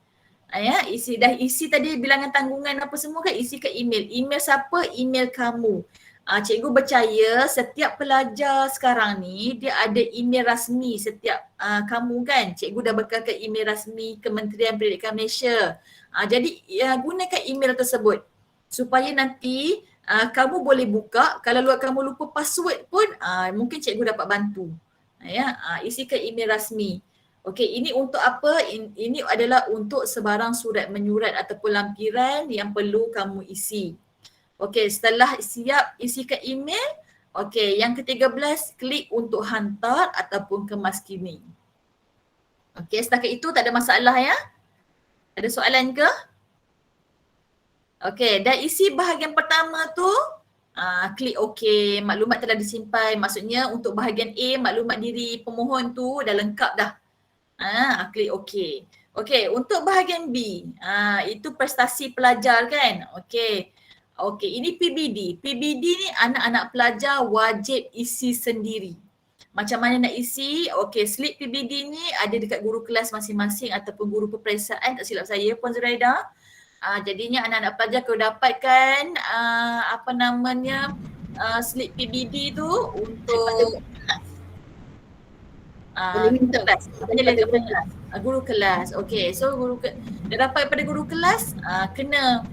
Speaker 2: Ya, isi tadi bilangan tanggungan apa semua kan, isikan email. Email siapa? Email kamu. Cikgu percaya setiap pelajar sekarang ni dia ada email rasmi setiap kamu kan. Cikgu dah bekalkan email rasmi Kementerian Pendidikan Malaysia. Jadi gunakan email tersebut supaya nanti kamu boleh buka. Kalau kamu lupa password pun mungkin cikgu dapat bantu. Isikan email rasmi. Okey, ini untuk apa? Ini adalah untuk sebarang surat menyurat ataupun lampiran yang perlu kamu isi. Okey, setelah siap isikan email, okey, yang ke-13 klik untuk hantar ataupun kemas kini. Okey, setakat itu tak ada masalah ya? Ada soalan ke? Okey, dah isi bahagian pertama tu, klik okey, maklumat telah disimpan. Maksudnya untuk bahagian A, maklumat diri pemohon tu dah lengkap dah. Klik okey. Okey, untuk bahagian B, itu prestasi pelajar kan? Okey. Okey, ini PBD. PBD ni anak-anak pelajar wajib isi sendiri. Macam mana nak isi? Okey, slip PBD ni ada dekat guru kelas masing-masing ataupun guru peperiksaan, tak silap saya Puan Zuraida. Jadinya anak-anak pelajar kalau dapatkan apa namanya slip PBD tu untuk guru kelas. Okey, so dia dapat pada guru kelas kena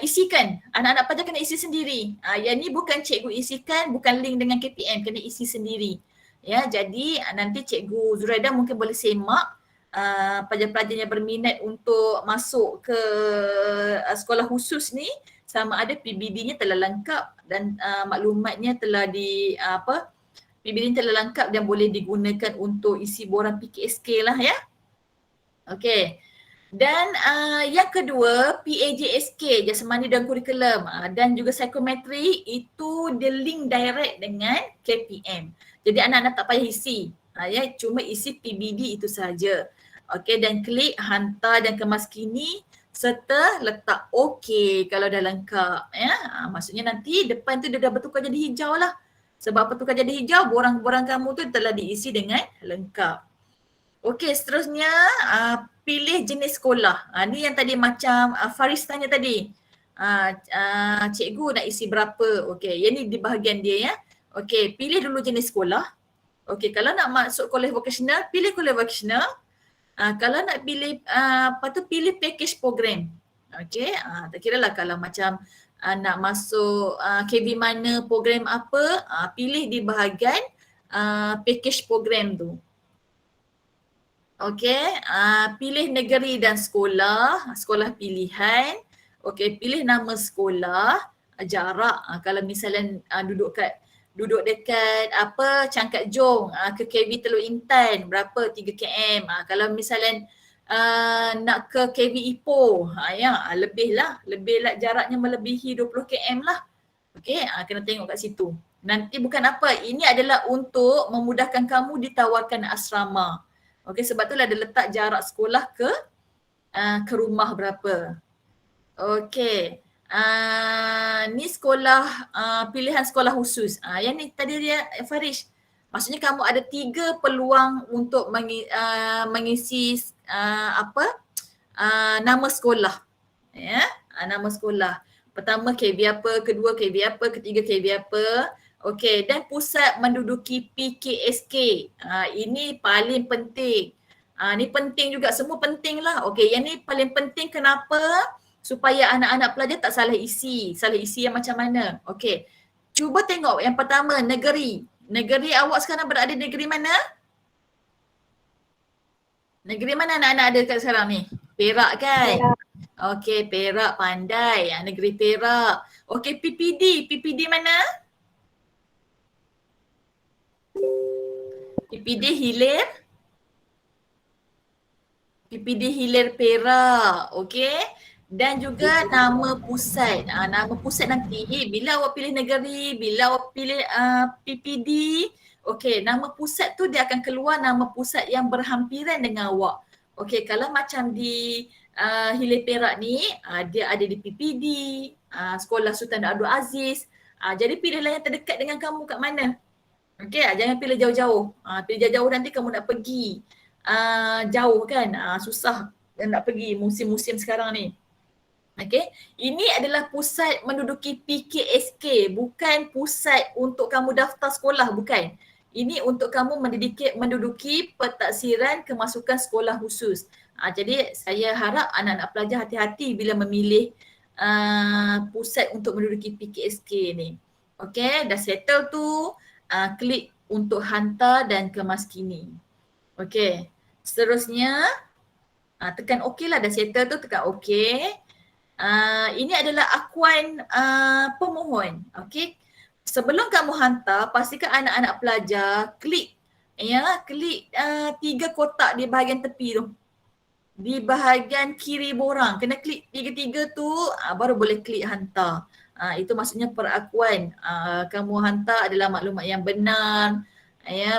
Speaker 2: isikan. Anak-anak pelajar kena isi sendiri. Yang ni bukan cikgu isikan, bukan link dengan KPM, kena isi sendiri. Ya, jadi nanti cikgu Zuraida mungkin boleh semak pelajar-pelajar yang berminat untuk masuk ke sekolah khusus ni, sama ada PBD-nya telah lengkap dan maklumatnya telah PBD telah lengkap dan boleh digunakan untuk isi borang PKSK lah ya. Okey. Dan yang kedua, PAJSK, Jasmani dan Kurikulum dan juga psikometri, itu dia link direct dengan KPM. Jadi anak-anak tak payah isi, cuma isi PBD itu saja. Okey, dan klik hantar dan kemas kini serta letak okey kalau dah lengkap ya. Maksudnya nanti depan tu dia dah bertukar jadi hijau lah. Sebab bertukar jadi hijau, borang-borang kamu tu telah diisi dengan lengkap. Okey, seterusnya pilih jenis sekolah. Ni yang tadi macam Faris tanya tadi. Cikgu nak isi berapa? Okey, yang ni di bahagian dia ya. Okey, pilih dulu jenis sekolah. Okey, kalau nak masuk kolej vocational, pilih kolej vocational. Kalau nak pilih pilih package program. Okey, tak kira lah kalau macam nak masuk KV mana, program apa, pilih di bahagian package program tu. Okey, pilih negeri dan sekolah, sekolah pilihan. Okey, pilih nama sekolah, jarak. Kalau misalnya duduk dekat Cangkat Jong ke KV Teluk Intan berapa? 3 km. Kalau misalnya nak ke KV Ipoh, lebih lah jaraknya melebihi 20 km lah. Okey, kena tengok kat situ. Nanti bukan apa, ini adalah untuk memudahkan kamu ditawarkan asrama. Okey, sebab itulah dia letak jarak sekolah ke rumah berapa. Okey. Ni sekolah pilihan sekolah khusus. Yang ni tadi dia Farish. Maksudnya kamu ada 3 peluang untuk mengisi nama sekolah. Ya, nama sekolah. Pertama KV apa, kedua KV apa, ketiga KV apa. Okey, dan pusat menduduki PKSK. Ini paling penting. Ni penting juga, semua penting lah. Okey, yang ni paling penting kenapa? Supaya anak-anak pelajar tak salah isi. Salah isi yang macam mana? Okey, cuba tengok yang pertama, negeri. Negeri awak sekarang berada di negeri mana? Negeri mana anak-anak ada kat sekarang ni? Perak kan? Okey, Perak pandai. Negeri Perak. Okey, PPD. PPD mana? PPD Hilir. PPD Hilir Perak. Okey. Dan juga nama pusat. Nama pusat nanti bila awak pilih negeri, bila awak pilih PPD, okey, nama pusat tu dia akan keluar nama pusat yang berhampiran dengan awak. Okey, kalau macam di Hilir Perak ni, dia ada di PPD, Sekolah Sultan Abdul Aziz. Jadi pilihlah yang terdekat dengan kamu kat mana. Okey, jangan pilih jauh-jauh. Pilih jauh-jauh nanti kamu nak pergi jauh kan, susah nak pergi musim-musim sekarang ni. Okey, ini adalah pusat menduduki PKSK, bukan pusat untuk kamu daftar sekolah, bukan. Ini untuk kamu menduduki pentaksiran kemasukan sekolah khusus. Jadi saya harap anak-anak pelajar hati-hati bila memilih pusat untuk menduduki PKSK ni. Okey, dah settle tu, klik untuk hantar dan kemas kini. Okey, seterusnya tekan OK lah, dah settle tu tekan OK. Ini adalah akuan pemohon. Okey. Sebelum kamu hantar, pastikan anak-anak pelajar klik 3 kotak di bahagian tepi tu. Di bahagian kiri borang, kena klik 3 tu baru boleh klik hantar. Itu maksudnya perakuan kamu hantar adalah maklumat yang benar,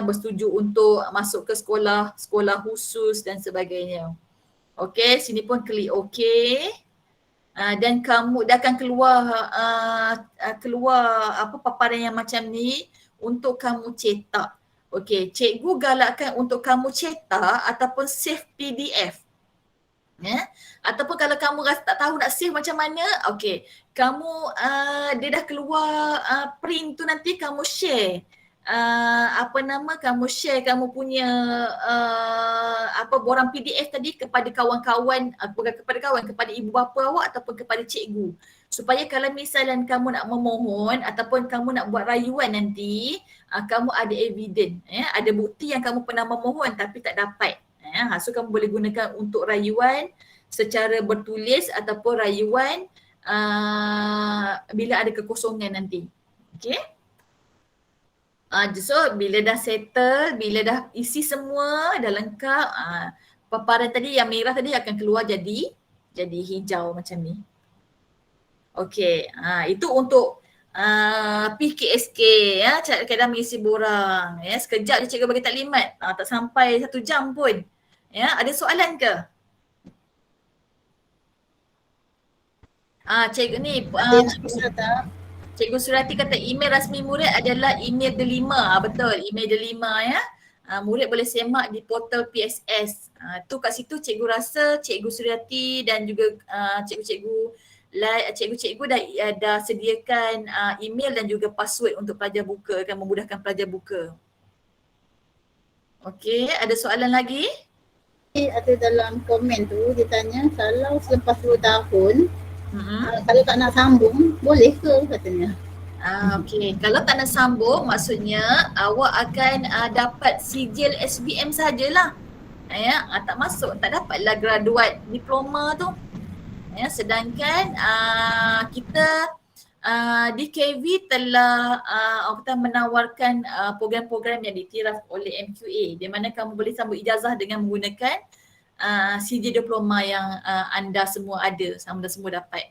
Speaker 2: bersetuju untuk masuk ke sekolah khusus dan sebagainya. Okey, sini pun klik OK. Dan kamu dia akan keluar paparan yang macam ni untuk kamu cetak. Okey, cikgu galakkan untuk kamu cetak ataupun save PDF. Ataupun kalau kamu rasa tak tahu nak save macam mana, okey, kamu dia dah keluar print tu, nanti kamu share. Kamu share kamu punya borang PDF tadi kepada kawan-kawan, bukan kepada kawan, kepada ibu bapa awak ataupun kepada cikgu. Supaya kalau misalnya kamu nak memohon ataupun kamu nak buat rayuan nanti, kamu ada evidence, ada bukti yang kamu pernah memohon tapi tak dapat. So kamu boleh gunakan untuk rayuan secara bertulis ataupun rayuan bila ada kekosongan nanti. Okay. So bila dah settle, bila dah isi semua, dah lengkap, paparan tadi yang merah tadi akan keluar jadi hijau macam ni. Okey, itu untuk PKSK kadang mengisi borang. Sekejap je cikgu bagi taklimat, tak sampai 1 jam pun. Ada soalan ke? Cikgu ni Cikgu Surati kata email rasmi murid adalah email delima. Betul, email delima ya. Murid boleh semak di portal PSS. Tu kat situ cikgu rasa Cikgu Surati dan juga cikgu-cikgu dah sediakan email dan juga password untuk pelajar buka, akan memudahkan pelajar buka. Okey, ada soalan lagi?
Speaker 1: Ada dalam komen tu dia tanya, kalau selepas 2 tahun kalau tak nak sambung, boleh ke katanya?
Speaker 2: Okey, kalau tak nak sambung maksudnya awak akan dapat sijil SBM sajalah. Tak masuk, tak dapatlah graduate diploma tu. Sedangkan kita di KV telah menawarkan program-program yang diiktiraf oleh MQA, di mana kamu boleh sambung ijazah dengan menggunakan sijil diploma yang anda semua ada, anda semua dapat.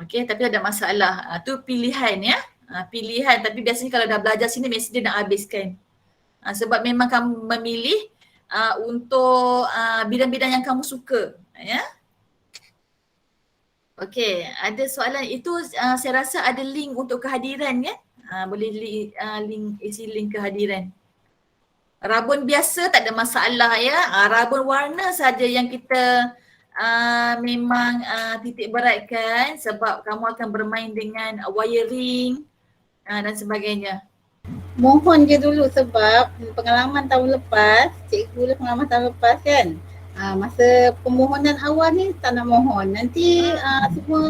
Speaker 2: Okey, tapi ada masalah. Tu pilihan ya. Pilihan, tapi biasanya kalau dah belajar sini mesti dia nak habiskan. Sebab memang kamu memilih untuk bidang-bidang yang kamu suka, ya. Okey, ada soalan itu saya rasa ada link untuk kehadiran ya. Boleh isi link kehadiran. Rabun biasa tak ada masalah ya. Rabun warna saja yang kita memang titik beratkan, sebab kamu akan bermain dengan wiring dan sebagainya.
Speaker 1: Mohon je dulu sebab pengalaman tahun lepas, cikgu pengalaman tahun lepas kan. Masa permohonan awal ni tak nak mohon. Nanti semua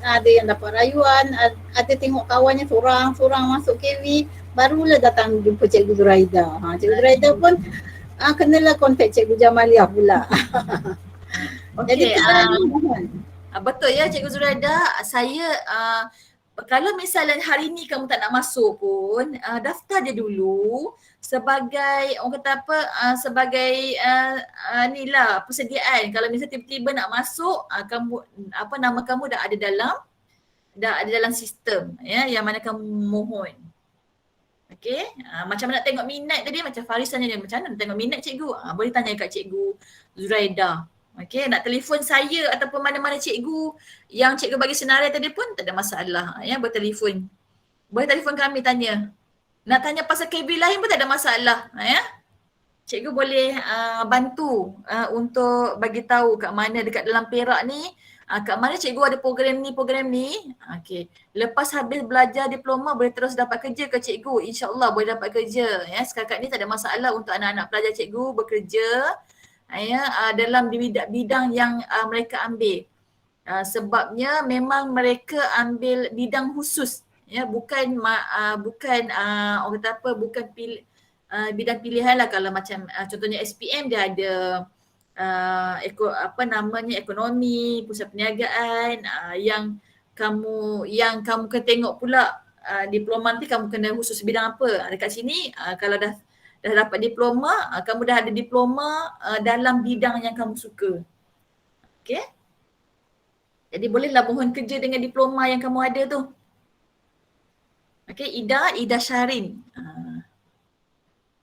Speaker 1: ada yang dapat rayuan, ada tengok kawannya seorang-seorang masuk KV, barulah datang jumpa Cikgu Zuraida. Cikgu Zuraida pun kenalah kontak Cikgu Jamalia pula.
Speaker 2: Okay,
Speaker 1: jadi mohon.
Speaker 2: Betul ya Cikgu Zuraida, saya kalau misalnya hari ni kamu tak nak masuk pun, daftar je dulu sebagai orang kata apa, sebagai ni lah persediaan. Kalau misalnya tiba-tiba nak masuk, kamu apa nama kamu dah ada dalam sistem ya, yang mana kamu mohon. Okey, macam nak tengok minat tadi, macam Faris tanya dia macam mana nak tengok minat cikgu, boleh tanya kat cikgu Zuraida. Okey, nak telefon saya ataupun mana-mana cikgu yang cikgu bagi senarai tadi pun tak ada masalah ya, bertelefon. Boleh telefon kami tanya. Nak tanya pasal KB lain pun tak ada masalah ya. Cikgu boleh bantu untuk bagi tahu kat mana dekat dalam Perak ni, kat mana cikgu ada program ni. Okey. Lepas habis belajar diploma boleh terus dapat kerja ke cikgu? InsyaAllah boleh dapat kerja ya. Setakat ni tak ada masalah untuk anak-anak pelajar cikgu bekerja ya dalam bidang yang mereka ambil. Sebabnya memang mereka ambil bidang khusus ya, bukan orang kata apa, bukan bidang pilihan lah. Kalau macam contohnya SPM dia ada ekonomi, pusat perniagaan, yang kamu kena tengok pula diploma nanti kamu kena khusus bidang apa. Dekat sini kalau dah dapat diploma, kamu dah ada diploma dalam bidang yang kamu suka. Okey? Jadi bolehlah mohon kerja dengan diploma yang kamu ada tu. Okey, Ida Syarin.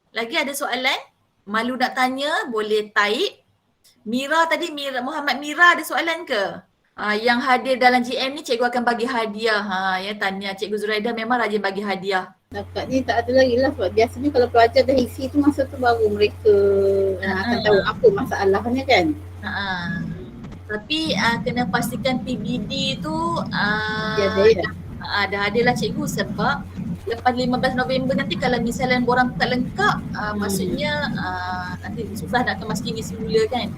Speaker 2: Lagi ada soalan? Malu nak tanya, boleh type. Muhammad Mira ada soalan ke? Yang hadir dalam GM ni cikgu akan bagi hadiah. Ya, tanya Cikgu Zuraida memang rajin bagi hadiah.
Speaker 1: Setakat ni tak ada lagi lah, sebab biasanya kalau pelajar dah isi tu masa tu baru mereka akan tahu apa masalahnya kan.
Speaker 2: Tapi kena pastikan PBD tu dah ada lah cikgu, sebab lepas 15 November nanti kalau misalnya borang tak lengkap, maksudnya nanti susah nak kemaskini semula kan.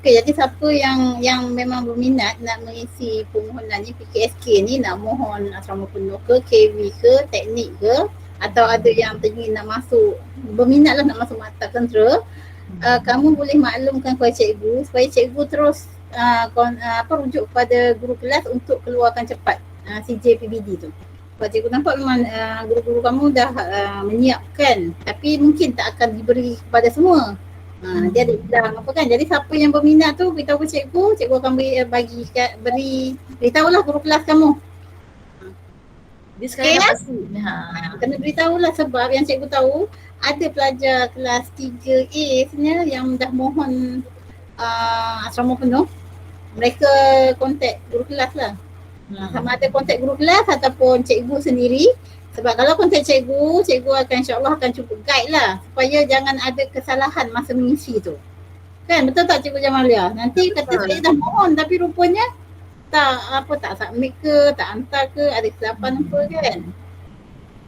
Speaker 1: Okey, jadi siapa yang memang berminat nak mengisi permohonan ni, PKSK ni, nak mohon asrama penuh ke, KV ke, teknik ke, atau ada yang teringin nak masuk, berminat lah nak masuk mata tentera, kamu boleh maklumkan kepada cikgu supaya cikgu terus rujuk kepada guru kelas untuk keluarkan cepat CJ PBD tu. Sebab cikgu nampak memang guru-guru kamu dah menyiapkan, tapi mungkin tak akan diberi kepada semua. Dia ada bilang apa kan. Jadi siapa yang berminat tu beritahu cikgu akan beritahulah guru kelas kamu.
Speaker 2: Dia sekarang dah pasti.
Speaker 1: Kena beritahulah, sebab yang cikgu tahu ada pelajar kelas 3A sebenarnya yang dah mohon asrama penuh. Mereka kontak guru kelas lah. Sama ada kontak guru kelas ataupun cikgu sendiri. Sebab kalau kontak cikgu akan insyaAllah akan cukup guide lah supaya jangan ada kesalahan masa mengisi tu. Kan, betul tak Cikgu Jamalia? Nanti kata saya dah mohon tapi rupanya tak submit ke, tak hantar ke, ada kesilapan apa kan.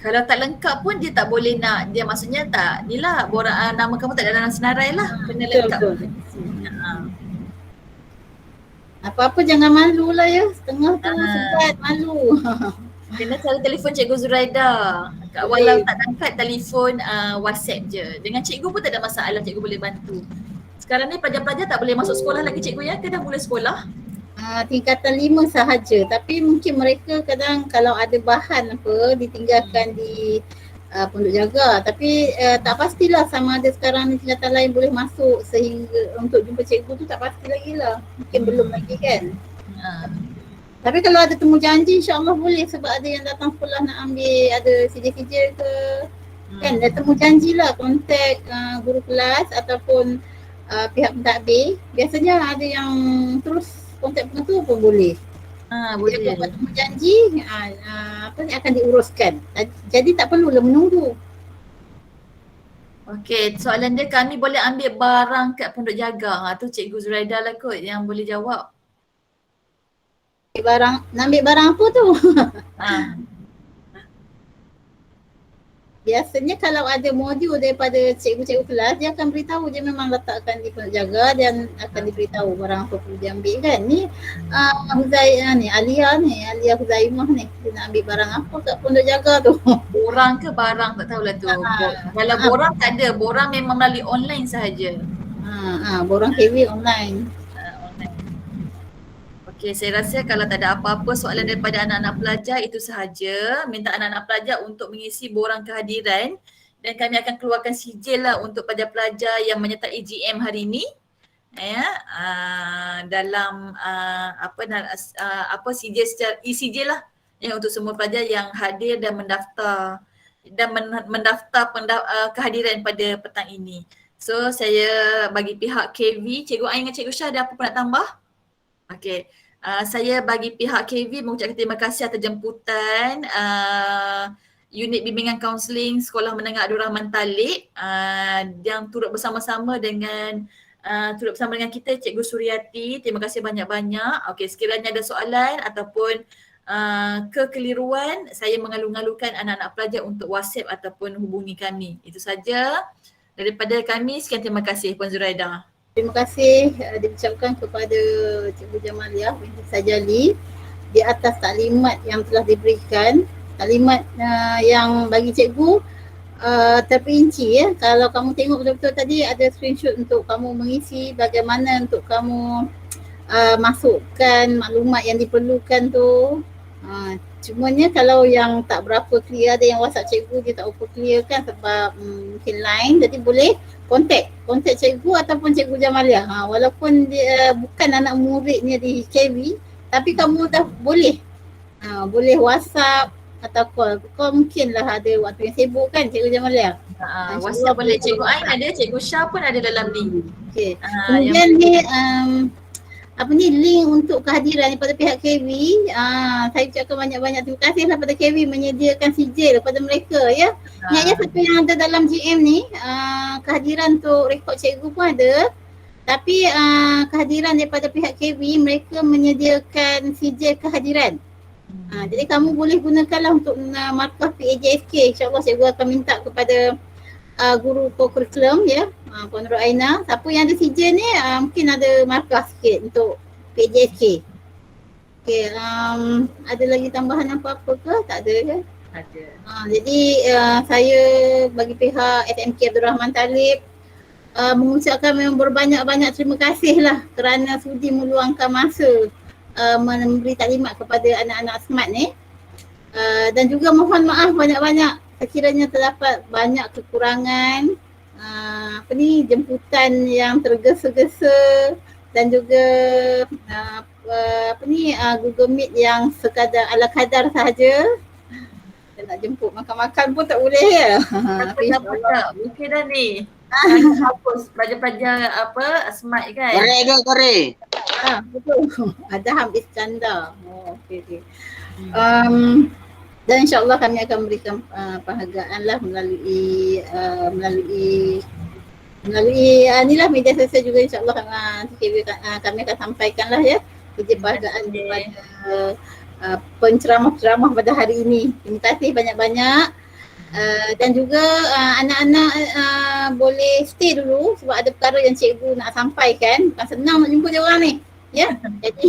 Speaker 2: Kalau tak lengkap pun dia tak boleh nak, dia maksudnya tak, ni lah nama kamu tak ada dalam senarai lah, kena lengkap.
Speaker 1: Betul. Apa-apa jangan malu lah ya, setengah tu sempat malu.
Speaker 2: Kena cari telefon Cikgu Zuraida. Walau tak angkat telefon WhatsApp je. Dengan cikgu pun tak ada masalah, cikgu boleh bantu. Sekarang ni pelajar-pelajar tak boleh masuk sekolah lagi cikgu ya? Ke dah mula sekolah?
Speaker 1: Tingkatan 5 sahaja, tapi mungkin mereka kadang kalau ada bahan apa ditinggalkan di pondok jaga, tapi tak pastilah sama ada sekarang ni tingkatan lain boleh masuk sehingga untuk jumpa cikgu tu tak pasti lagi lah, mungkin belum lagi kan. Tapi kalau ada temu janji insyaAllah boleh, sebab ada yang datang sekolah nak ambil ada CJ ke kan, dah temu janji lah, kontak guru kelas ataupun pihak pentadbir. Biasanya ada yang terus kontak pengetua pun boleh.
Speaker 2: Boleh.
Speaker 1: Dia buat temu janji, akan diuruskan. Jadi tak perlulah menunggu.
Speaker 2: Okey, soalan dia, kami boleh ambil barang kat pondok jaga. Tu Cikgu Zuraida lah kot yang boleh jawab.
Speaker 1: Nak ambil barang apa tu? Biasanya kalau ada modul daripada cikgu-cikgu kelas, dia akan beritahu, dia memang letakkan di pondok jaga dan akan diberitahu barang apa perlu diambil kan. Ni Alia Huzaimah ni, dia nak ambil barang apa kat pondok jaga tu.
Speaker 2: Borang ke barang tak tahulah tu. Kalau borang tak ada, borang memang melalui online sahaja.
Speaker 1: Borang KV online.
Speaker 2: Online. Okey, Okey, saya rasa kalau tak ada apa-apa soalan daripada anak-anak pelajar itu sahaja. Minta anak-anak pelajar untuk mengisi borang kehadiran dan kami akan keluarkan sijil lah untuk pelajar-pelajar yang menyertai GM hari ini. Ya, dalam sijil secara e-sijil lah ya untuk semua pelajar yang hadir dan mendaftar kehadiran pada petang ini. So saya bagi pihak KV, Cikgu Ain dengan Cikgu Syah ada apa nak tambah? Okey. Saya bagi pihak KV mengucapkan terima kasih atas jemputan unit bimbingan kaunseling Sekolah Menengah Abdul Rahman Talib yang turut bersama-sama dengan kita Cikgu Suryati. Terima kasih banyak-banyak. Okey, sekiranya ada soalan ataupun kekeliruan, saya mengalu-alukan anak-anak pelajar untuk WhatsApp ataupun hubungi kami. Itu saja daripada kami. Sekian, terima kasih Puan Zuraida.
Speaker 1: Terima kasih diucapkan kepada Cikgu Jamaliah binti Sajali di atas taklimat yang telah diberikan. Taklimat yang bagi cikgu terperinci ya. Kalau kamu tengok betul-betul tadi ada screenshot untuk kamu mengisi bagaimana untuk kamu masukkan maklumat yang diperlukan tu. Cumanya kalau yang tak berapa clear, ada yang WhatsApp cikgu dia tak berapa clear kan sebab mungkin lain, jadi boleh kontak cikgu ataupun Cikgu Jamaliah. Walaupun dia bukan anak muridnya di KV, tapi kamu dah boleh boleh WhatsApp atau call mungkinlah ada waktu yang sibuk kan Cikgu Jamaliah.
Speaker 2: WhatsApp boleh. Cikgu Ain ada, Cikgu Syah pun ada dalam link.
Speaker 1: Okey. Kemudian ni link untuk kehadiran daripada pihak KV. Saya ucapkan banyak-banyak terima kasih kepada KV menyediakan sijil kepada mereka ya. Ingat siapa yang ada dalam GM ni, kehadiran untuk rekod cikgu pun ada. Tapi kehadiran daripada pihak KV, mereka menyediakan sijil kehadiran. Jadi kamu boleh gunakanlah untuk markah PAJSK. InsyaAllah cikgu akan minta kepada guru co-curriculum ya, Puan Nur Aina. Siapa yang ada sijil ni mungkin ada markah sikit untuk PJSK. Okey, ada lagi tambahan apa-apa ke? Tak ada ke?
Speaker 2: Ada.
Speaker 1: Jadi saya bagi pihak SMK Abdul Rahman Talib mengucapkan memang berbanyak-banyak terima kasih lah kerana sudi meluangkan masa memberi taklimat kepada anak-anak SMART ni. Dan juga mohon maaf banyak-banyak sekiranya terdapat banyak kekurangan, jemputan yang tergesa-gesa dan juga Google Meet yang sekadar ala kadar sahaja. Kita nak jemput makan-makan pun tak boleh ya.
Speaker 2: Tak, mungkin dah ni. Hapus pelajar-pelajar SMART kan?
Speaker 3: Korek.
Speaker 1: Betul. Adham Iskandar. Okey. Dan insyaAllah kami akan memberikan penghargaan lah melalui inilah media sosial juga, insyaAllah kami akan sampaikan lah ya penghargaan kepada penceramah-ceramah pada hari ini. Terima kasih banyak-banyak. Dan juga anak-anak boleh stay dulu sebab ada perkara yang cikgu nak sampaikan. Bukan senang nak jumpa dia orang ni. Ya, jadi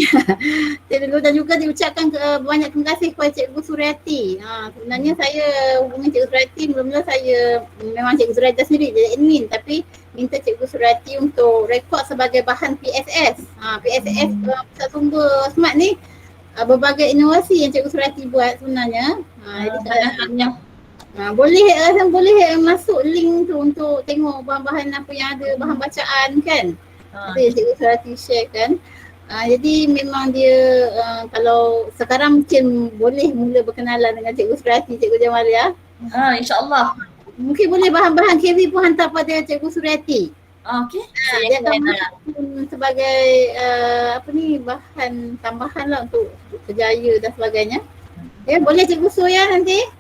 Speaker 1: saya dulu dan juga diucapkan banyak terima kasih kepada Cikgu Suryati. Sebenarnya saya hubungi Cikgu Suryati, mula-mula saya memang Cikgu Suryati sendiri jadi admin, tapi minta Cikgu Suryati untuk rekod sebagai bahan PSS. PSS Pusat Sumber SMART ni berbagai inovasi yang Cikgu Suryati buat sebenarnya. Jadi boleh masuk link tu untuk tengok bahan-bahan apa yang ada, bahan bacaan kan. Itu yang Cikgu Suryati share kan. Jadi memang dia kalau sekarang mungkin boleh mula berkenalan dengan Cikgu Suryati, Cikgu Jamaliah.
Speaker 2: InsyaAllah.
Speaker 1: Mungkin boleh bahan-bahan KV pun hantar pada Cikgu Suryati.
Speaker 2: Okey.
Speaker 1: Dia akan masuk sebagai bahan tambahan lah untuk kerjaya dan sebagainya. Ya, boleh Cikgu Surya nanti?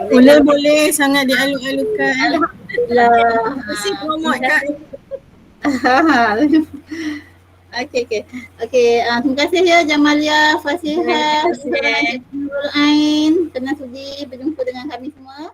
Speaker 4: Boleh sangat dialuk-alukan.
Speaker 1: Alhamdulillah.
Speaker 4: Mesti promote Kak.
Speaker 1: Okey. Terima kasih ya Jamaliah, Fasihah, Nurul Ain kerana sudi berjumpa dengan kami semua.